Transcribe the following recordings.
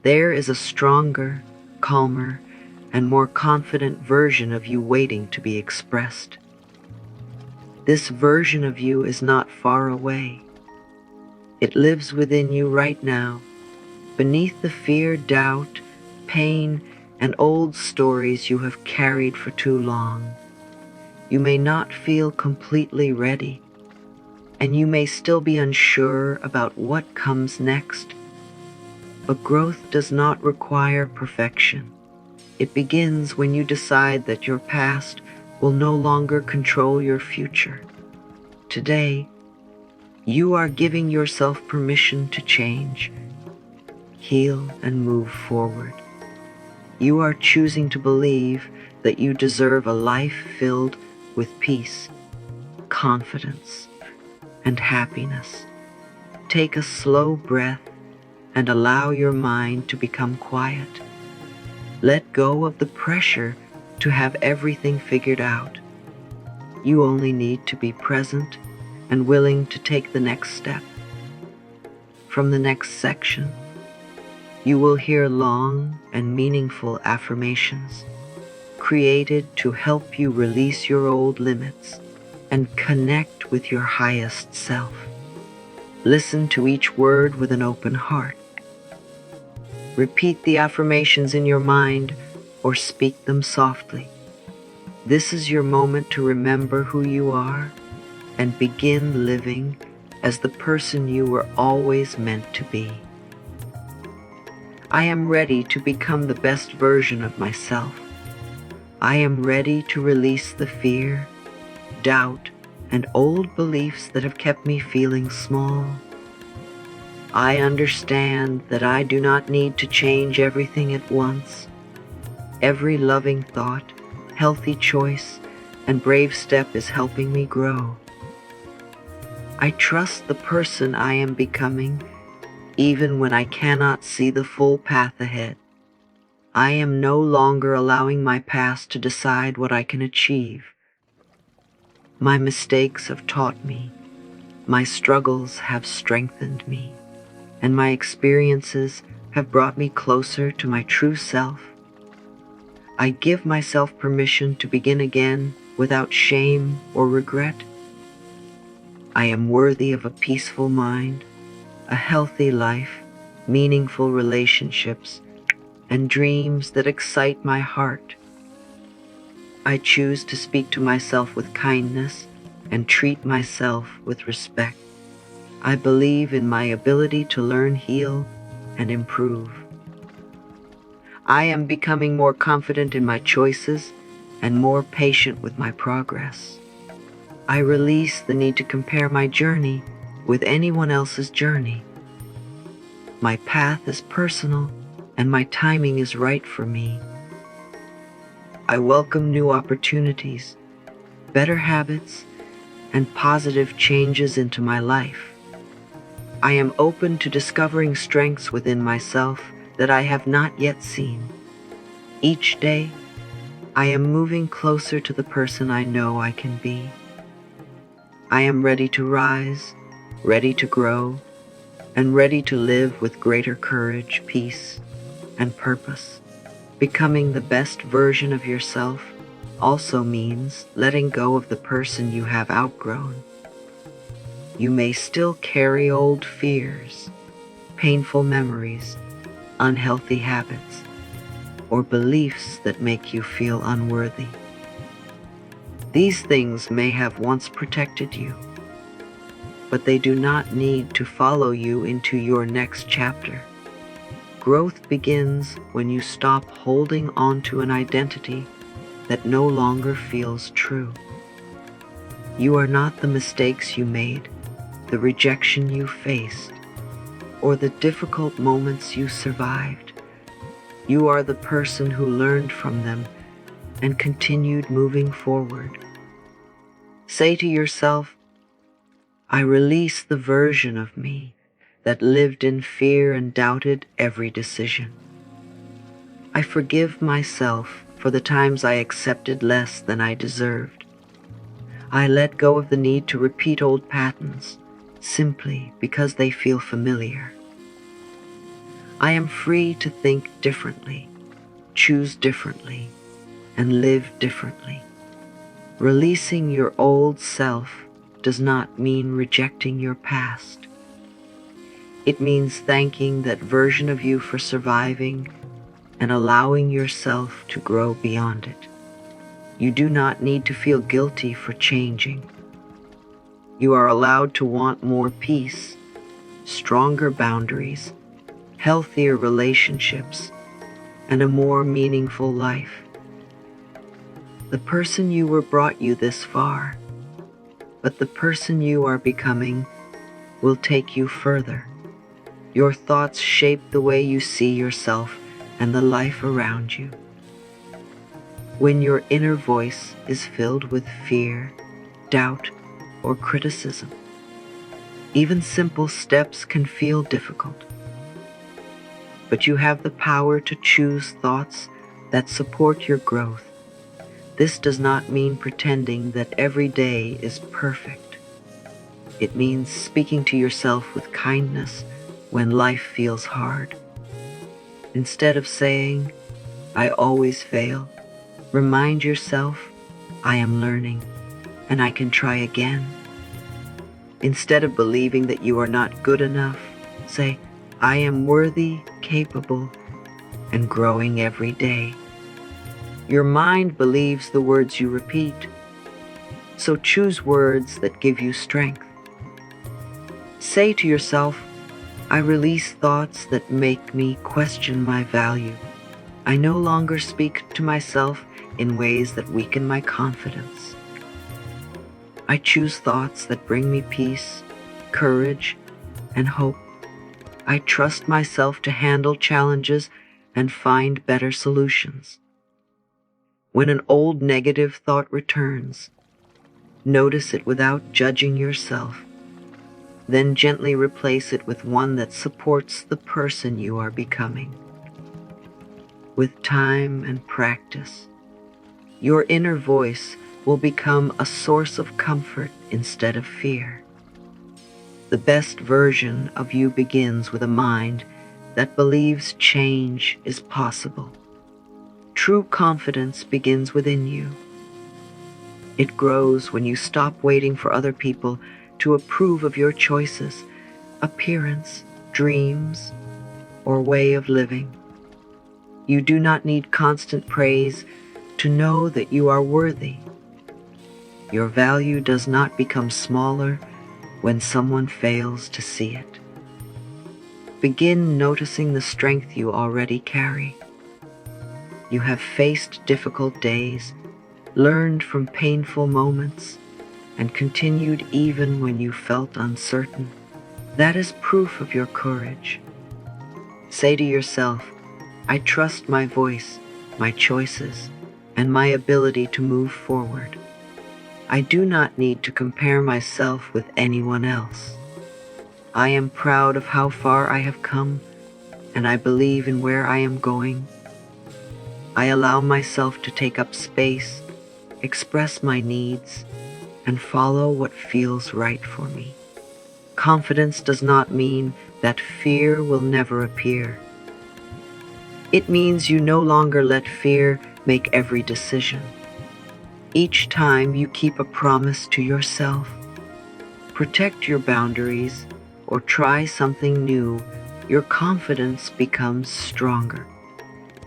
There is a stronger, calmer, and more confident version of you waiting to be expressed. This version of you is not far away. It lives within you right now, beneath the fear, doubt, pain, and old stories you have carried for too long. You may not feel completely ready, and you may still be unsure about what comes next. But growth does not require perfection. It begins when you decide that your past will no longer control your future. Today, you are giving yourself permission to change, heal, and move forward. You are choosing to believe that you deserve a life filled with peace, confidence, and happiness. Take a slow breath and allow your mind to become quiet. Let go of the pressure to have everything figured out. You only need to be present and willing to take the next step. From the next section, you will hear long and meaningful affirmations created to help you release your old limits and connect with your highest self. Listen to each word with an open heart. Repeat the affirmations in your mind or speak them softly. This is your moment to remember who you are and begin living as the person you were always meant to be. I am ready to become the best version of myself. I am ready to release the fear, doubt, and old beliefs that have kept me feeling small. I understand that I do not need to change everything at once. Every loving thought, healthy choice, and brave step is helping me grow. I trust the person I am becoming, even when I cannot see the full path ahead. I am no longer allowing my past to decide what I can achieve. My mistakes have taught me, my struggles have strengthened me, and my experiences have brought me closer to my true self. I give myself permission to begin again without shame or regret. I am worthy of a peaceful mind, a healthy life, meaningful relationships, and dreams that excite my heart. I choose to speak to myself with kindness and treat myself with respect. I believe in my ability to learn, heal, and improve. I am becoming more confident in my choices and more patient with my progress. I release the need to compare my journey with anyone else's journey. My path is personal, and my timing is right for me. I welcome new opportunities, better habits, and positive changes into my life. I am open to discovering strengths within myself that I have not yet seen. Each day, I am moving closer to the person I know I can be. I am ready to rise, ready to grow, and ready to live with greater courage, peace, and purpose. Becoming the best version of yourself also means letting go of the person you have outgrown. You may still carry old fears, painful memories, unhealthy habits, or beliefs that make you feel unworthy. These things may have once protected you, but they do not need to follow you into your next chapter. Growth begins when you stop holding on to an identity that no longer feels true. You are not the mistakes you made, the rejection you faced, or the difficult moments you survived. You are the person who learned from them and continued moving forward. Say to yourself, I release the version of me that lived in fear and doubted every decision. I forgive myself for the times I accepted less than I deserved. I let go of the need to repeat old patterns simply because they feel familiar. I am free to think differently, choose differently, and live differently. Releasing your old self does not mean rejecting your past. It means thanking that version of you for surviving and allowing yourself to grow beyond it. You do not need to feel guilty for changing. You are allowed to want more peace, stronger boundaries, healthier relationships, and a more meaningful life. The person you were brought you this far, but the person you are becoming will take you further. Your thoughts shape the way you see yourself and the life around you. When your inner voice is filled with fear, doubt, or criticism, even simple steps can feel difficult. But you have the power to choose thoughts that support your growth. This does not mean pretending that every day is perfect. It means speaking to yourself with kindness when life feels hard. Instead of saying, "I always fail," remind yourself, "I am learning, and I can try again." Instead of believing that you are not good enough, say, "I am worthy, capable, and growing every day." Your mind believes the words you repeat, so choose words that give you strength. Say to yourself, "I release thoughts that make me question my value. I no longer speak to myself in ways that weaken my confidence. I choose thoughts that bring me peace, courage, and hope. I trust myself to handle challenges and find better solutions." When an old negative thought returns, notice it without judging yourself. Then gently replace it with one that supports the person you are becoming. With time and practice, your inner voice will become a source of comfort instead of fear. The best version of you begins with a mind that believes change is possible. True confidence begins within you. It grows when you stop waiting for other people to approve of your choices, appearance, dreams, or way of living. You do not need constant praise to know that you are worthy. Your value does not become smaller when someone fails to see it. Begin noticing the strength you already carry. You have faced difficult days, learned from painful moments, and continued even when you felt uncertain. That is proof of your courage. Say to yourself, "I trust my voice, my choices, and my ability to move forward. I do not need to compare myself with anyone else. I am proud of how far I have come, and I believe in where I am going. I allow myself to take up space, express my needs, and follow what feels right for me." Confidence does not mean that fear will never appear. It means you no longer let fear make every decision. Each time you keep a promise to yourself, protect your boundaries, or try something new, your confidence becomes stronger.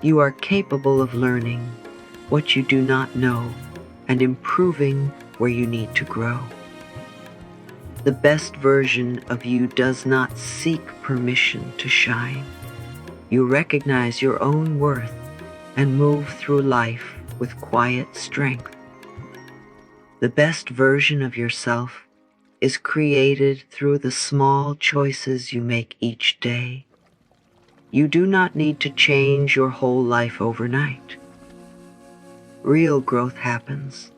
You are capable of learning what you do not know and improving where you need to grow. The best version of you does not seek permission to shine. You recognize your own worth and move through life with quiet strength. The best version of yourself is created through the small choices you make each day. You do not need to change your whole life overnight. Real growth happens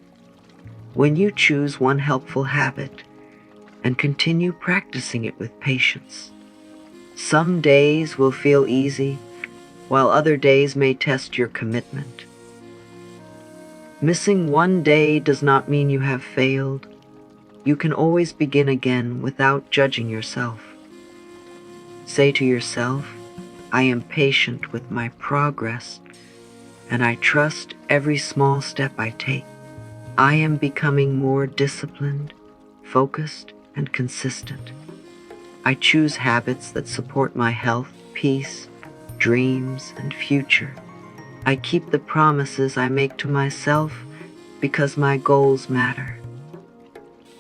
when you choose one helpful habit and continue practicing it with patience. Some days will feel easy, while other days may test your commitment. Missing one day does not mean you have failed. You can always begin again without judging yourself. Say to yourself, I am patient with my progress, and I trust every small step I take. I am becoming more disciplined, focused, and consistent. I choose habits that support my health, peace, dreams, and future. I keep the promises I make to myself because my goals matter.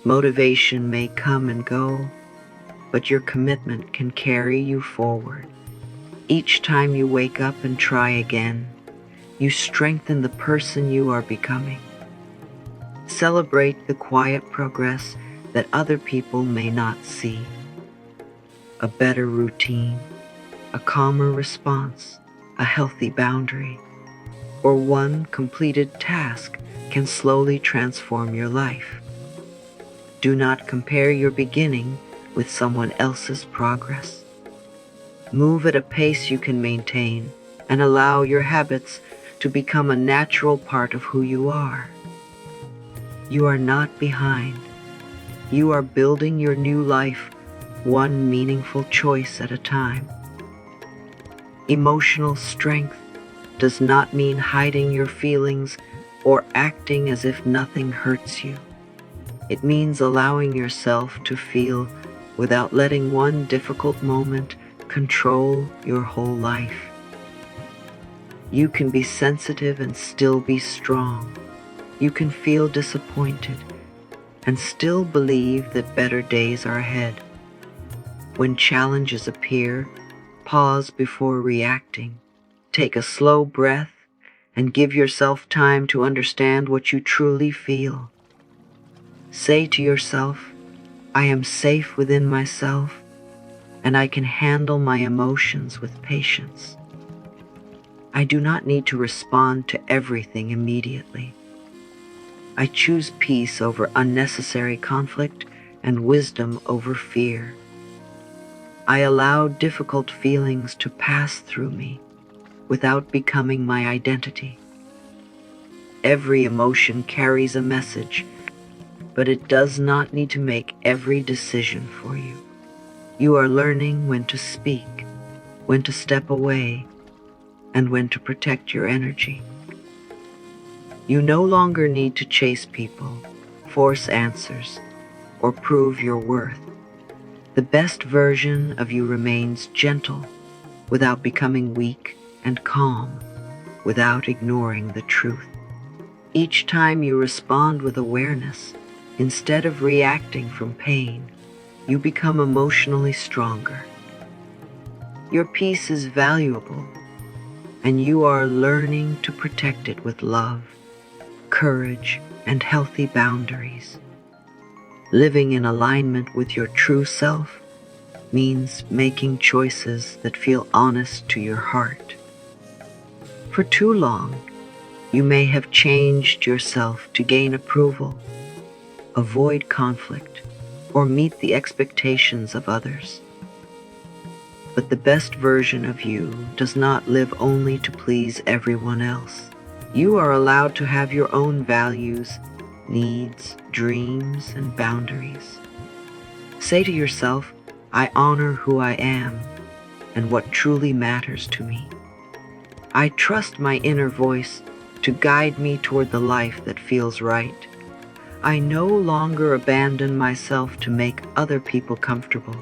Motivation may come and go, but your commitment can carry you forward. Each time you wake up and try again, you strengthen the person you are becoming. Celebrate the quiet progress that other people may not see. A better routine, a calmer response, a healthy boundary, or one completed task can slowly transform your life. Do not compare your beginning with someone else's progress. Move at a pace you can maintain and allow your habits to become a natural part of who you are. You are not behind. You are building your new life, one meaningful choice at a time. Emotional strength does not mean hiding your feelings or acting as if nothing hurts you. It means allowing yourself to feel without letting one difficult moment control your whole life. You can be sensitive and still be strong. You can feel disappointed and still believe that better days are ahead. When challenges appear, pause before reacting. Take a slow breath and give yourself time to understand what you truly feel. Say to yourself, I am safe within myself, and I can handle my emotions with patience. I do not need to respond to everything immediately. I choose peace over unnecessary conflict and wisdom over fear. I allow difficult feelings to pass through me without becoming my identity. Every emotion carries a message, but it does not need to make every decision for you. You are learning when to speak, when to step away, and when to protect your energy. You no longer need to chase people, force answers, or prove your worth. The best version of you remains gentle, without becoming weak, and calm, without ignoring the truth. Each time you respond with awareness, instead of reacting from pain, you become emotionally stronger. Your peace is valuable, and you are learning to protect it with love, courage, and healthy boundaries. Living in alignment with your true self means making choices that feel honest to your heart. For too long, you may have changed yourself to gain approval, avoid conflict, or meet the expectations of others. But the best version of you does not live only to please everyone else. You are allowed to have your own values, needs, dreams, and boundaries. Say to yourself, I honor who I am and what truly matters to me. I trust my inner voice to guide me toward the life that feels right. I no longer abandon myself to make other people comfortable.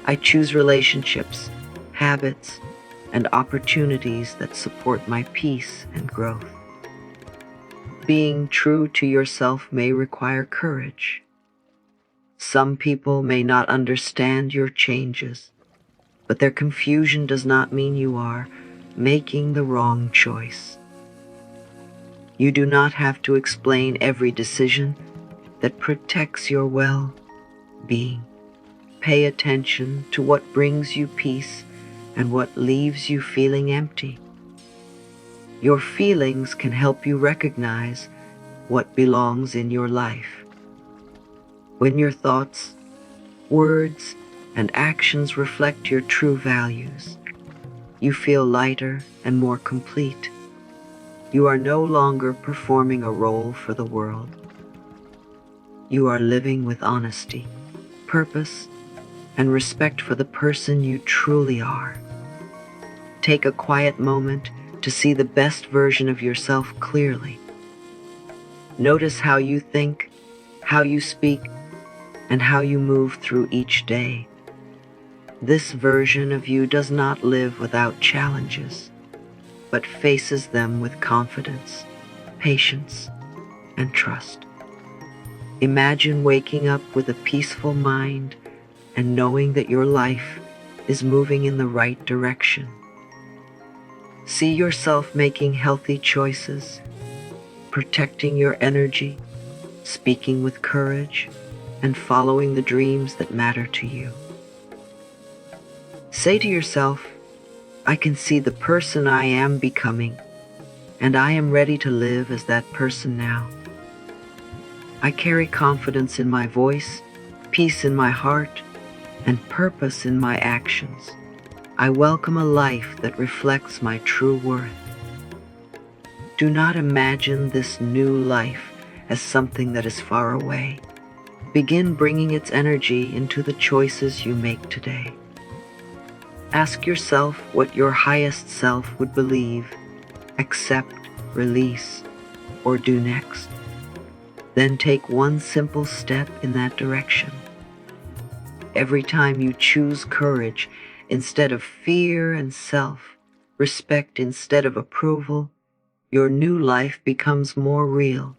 I choose relationships, habits, and opportunities that support my peace and growth. Being true to yourself may require courage. Some people may not understand your changes, but their confusion does not mean you are making the wrong choice. You do not have to explain every decision that protects your well-being. Pay attention to what brings you peace and what leaves you feeling empty. Your feelings can help you recognize what belongs in your life. When your thoughts, words, and actions reflect your true values, you feel lighter and more complete. You are no longer performing a role for the world. You are living with honesty, purpose, and respect for the person you truly are. Take a quiet moment to see the best version of yourself clearly. Notice how you think, how you speak, and how you move through each day. This version of you does not live without challenges, but faces them with confidence, patience, and trust. Imagine waking up with a peaceful mind and knowing that your life is moving in the right direction. See yourself making healthy choices, protecting your energy, speaking with courage, and following the dreams that matter to you. Say to yourself, I can see the person I am becoming, and I am ready to live as that person now. I carry confidence in my voice, peace in my heart, and purpose in my actions. I welcome a life that reflects my true worth. Do not imagine this new life as something that is far away. Begin bringing its energy into the choices you make today. Ask yourself what your highest self would believe, accept, release, or do next. Then take one simple step in that direction. Every time you choose courage instead of fear and self-respect instead of approval, your new life becomes more real.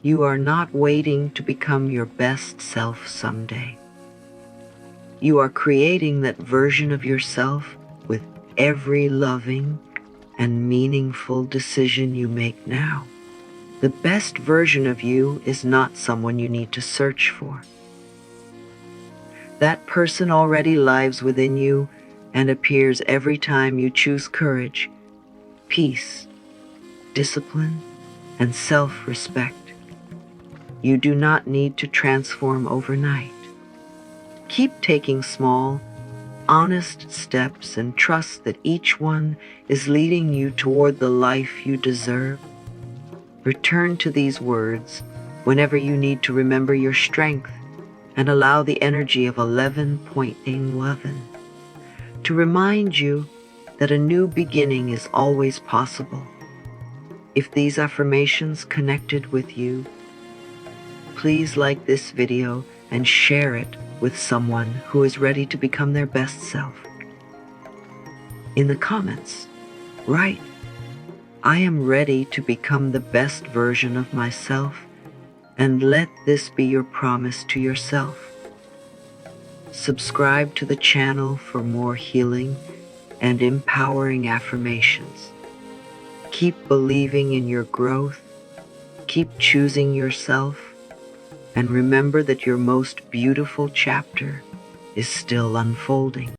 You are not waiting to become your best self someday. You are creating that version of yourself with every loving and meaningful decision you make now. The best version of you is not someone you need to search for. That person already lives within you and appears every time you choose courage, peace, discipline, and self-respect. You do not need to transform overnight. Keep taking small, honest steps and trust that each one is leading you toward the life you deserve. Return to these words whenever you need to remember your strength and allow the energy of 11.11 to remind you that a new beginning is always possible. If these affirmations connected with you, please like this video and share it with someone who is ready to become their best self. In the comments, write, I am ready to become the best version of myself, and let this be your promise to yourself. Subscribe to the channel for more healing and empowering affirmations. Keep believing in your growth, keep choosing yourself, and remember that your most beautiful chapter is still unfolding.